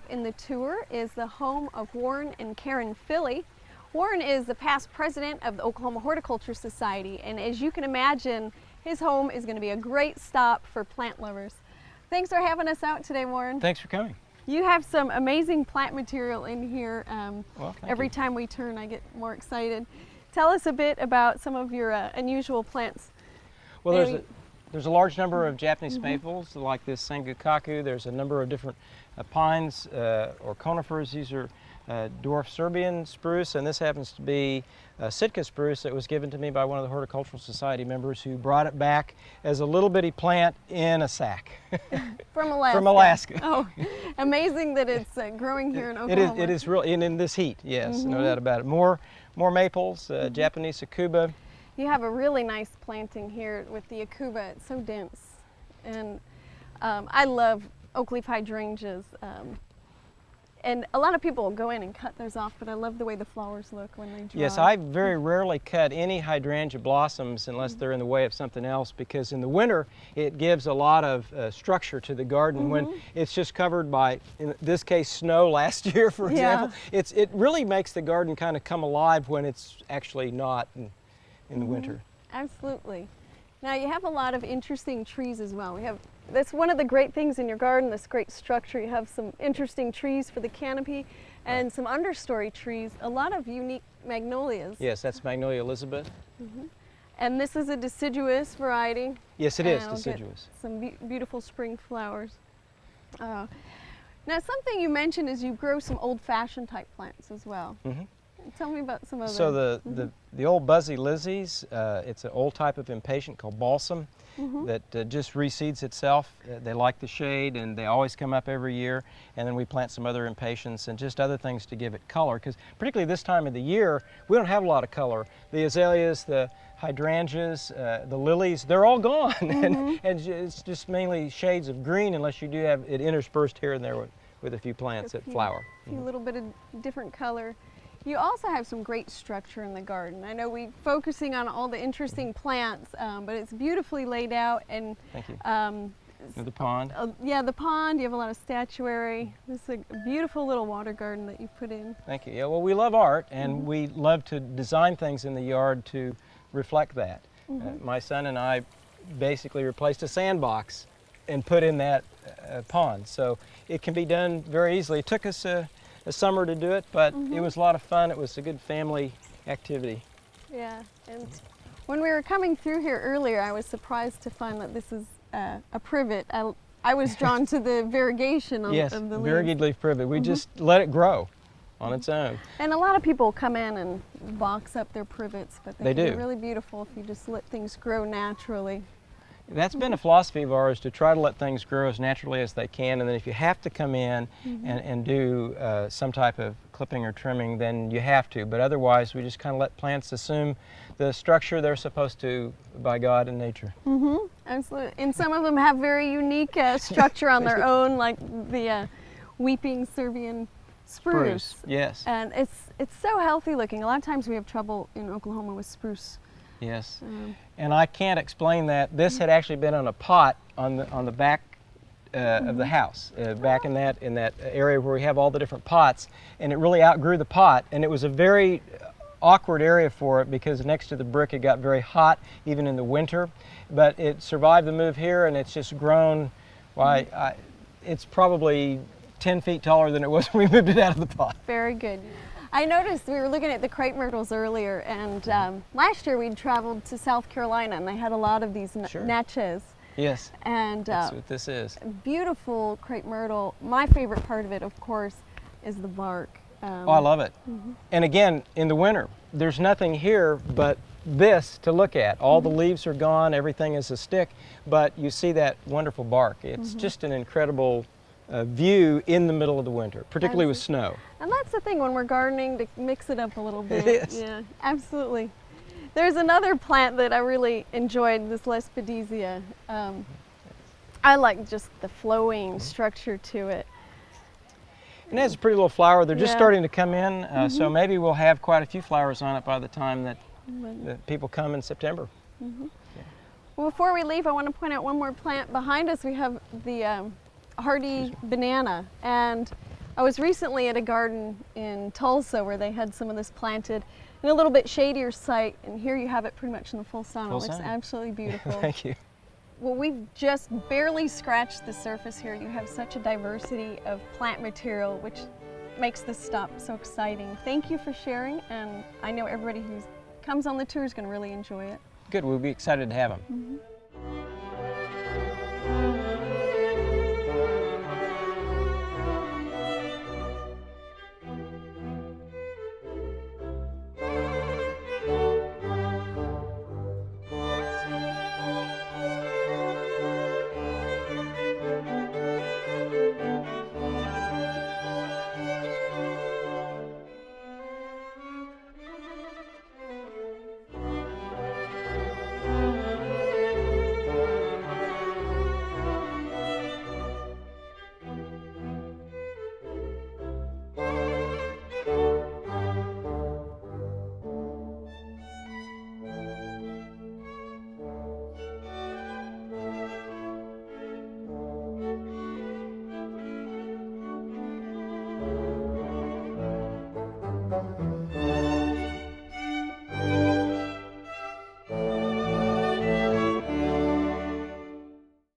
in the tour is the home of Warren and Karen Filley. Warren is the past president of the Oklahoma Horticulture Society, and as you can imagine, his home is going to be a great stop for plant lovers. Thanks for having us out today, Warren. Thanks for coming. You have some amazing plant material in here. Well, every time we turn, I get more excited. Tell us a bit about some of your unusual plants. Well, there's a large number of Japanese maples, like this Sengokaku. There's a number of different pines or conifers. These are Dwarf Serbian spruce, and this happens to be Sitka spruce that was given to me by one of the Horticultural Society members who brought it back as a little bitty plant in a sack. From Alaska. From Alaska. Oh, amazing that it's growing here in Oklahoma. It is real, in this heat, yes, no doubt about it. More maples, Japanese Akuba. You have a really nice planting here with the Akuba. It's so dense. And I love oak leaf hydrangeas. And a lot of people will go in and cut those off, but I love the way the flowers look when they dry. Yes, I very rarely cut any hydrangea blossoms unless they're in the way of something else, because in the winter it gives a lot of structure to the garden when it's just covered by, in this case, snow last year, for example. It really makes the garden kind of come alive when it's actually not in the winter. Absolutely. Now you have a lot of interesting trees as well. That's one of the great things in your garden, this great structure. You have some interesting trees for the canopy and some understory trees, a lot of unique magnolias. Yes, that's Magnolia Elizabeth. And this is a deciduous variety. Yes, it is deciduous. Some beautiful spring flowers. Now something you mentioned is you grow some old-fashioned type plants as well. Tell me about some of So them. the old Buzzy Lizzies, it's an old type of impatient called balsam that just reseeds itself. They like the shade and they always come up every year. And then we plant some other impatiens and just other things to give it color, because particularly this time of the year, we don't have a lot of color. The azaleas, the hydrangeas, the lilies, they're all gone. And it's just mainly shades of green, unless you do have it interspersed here and there with a few plants that flower. A few little bit of different color. You also have some great structure in the garden. I know we're focusing on all the interesting plants, but it's beautifully laid out. And thank you. The pond. Yeah, the pond. You have a lot of statuary. This is a beautiful little water garden that you put in. Thank you. Yeah, well, we love art, and we love to design things in the yard to reflect that. My son and I basically replaced a sandbox and put in that pond, so it can be done very easily. It took us a summer to do it, but it was a lot of fun. It was a good family activity. Yeah, and when we were coming through here earlier, I was surprised to find that this is a privet. I was drawn to the variegation of the leaves. Variegated leaf privet. We just let it grow on its own. And a lot of people come in and box up their privets, but they can be really beautiful if you just let things grow naturally. That's been a philosophy of ours, to try to let things grow as naturally as they can, and then if you have to come in and do some type of clipping or trimming, then you have to. But otherwise, we just kind of let plants assume the structure they're supposed to by God and nature. Absolutely. And some of them have very unique structure on their own, like the weeping Serbian spruce. Yes. And it's so healthy looking. A lot of times we have trouble in Oklahoma with spruce. Yes, and I can't explain that. This had actually been on a pot on the back of the house, back in that area where we have all the different pots, and it really outgrew the pot, and it was a very awkward area for it because next to the brick it got very hot even in the winter, but it survived the move here, and it's just grown. Why, it's probably 10 feet taller than it was when we moved it out of the pot. Very good. I noticed we were looking at the crepe myrtles earlier, and last year we'd traveled to South Carolina, and they had a lot of these natchez. Yes, and that's what this is. Beautiful crepe myrtle. My favorite part of it, of course, is the bark. Oh, I love it. And again, in the winter, there's nothing here but this to look at. All the leaves are gone, everything is a stick, but you see that wonderful bark. It's just an incredible view in the middle of the winter, particularly with snow. And that's the thing when we're gardening, to mix it up a little bit. It is. Yeah, absolutely. There's another plant that I really enjoyed, this Lespedisia. I like just the flowing structure to it. And it has a pretty little flower. They're just starting to come in, so maybe we'll have quite a few flowers on it by the time that people come in September. Well, before we leave, I want to point out one more plant. Behind us we have the hardy banana, and I was recently at a garden in Tulsa where they had some of this planted in a little bit shadier site, and here you have it pretty much in the full sun. It looks absolutely beautiful. Thank you. Well, we've just barely scratched the surface here. You have such a diversity of plant material, which makes this stop so exciting. Thank you for sharing, and I know everybody who comes on the tour is going to really enjoy it. Good, we'll be excited to have them. Mm-hmm.